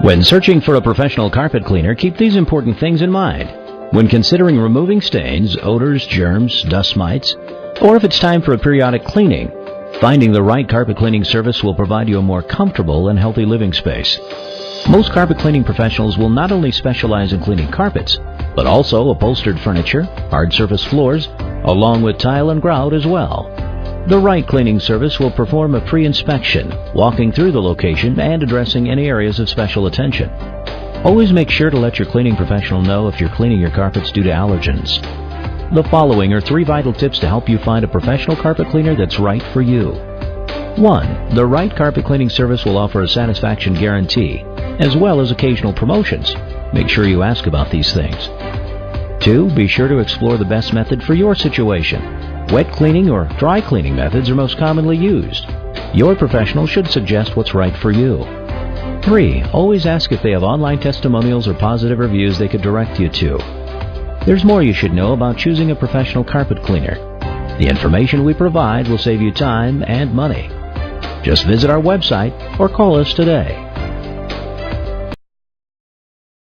When searching for a professional carpet cleaner, keep these important things in mind. When considering removing stains, odors, germs, dust mites, or if it's time for a periodic cleaning, finding the right carpet cleaning service will provide you a more comfortable and healthy living space. Most carpet cleaning professionals will not only specialize in cleaning carpets, but also upholstered furniture, hard surface floors, along with tile and grout as well. The right cleaning service will perform a pre-inspection, walking through the location and addressing any areas of special attention. Always make sure to let your cleaning professional know if you're cleaning your carpets due to allergens. The following are 3 vital tips to help you find a professional carpet cleaner that's right for you. 1. The right carpet cleaning service will offer a satisfaction guarantee, as well as occasional promotions. Make sure you ask about these things. 2. Be sure to explore the best method for your situation. Wet cleaning or dry cleaning methods are most commonly used. Your professional should suggest what's right for you. 3. Always ask if they have online testimonials or positive reviews they could direct you to. There's more you should know about choosing a professional carpet cleaner. The information we provide will save you time and money. Just visit our website or call us today.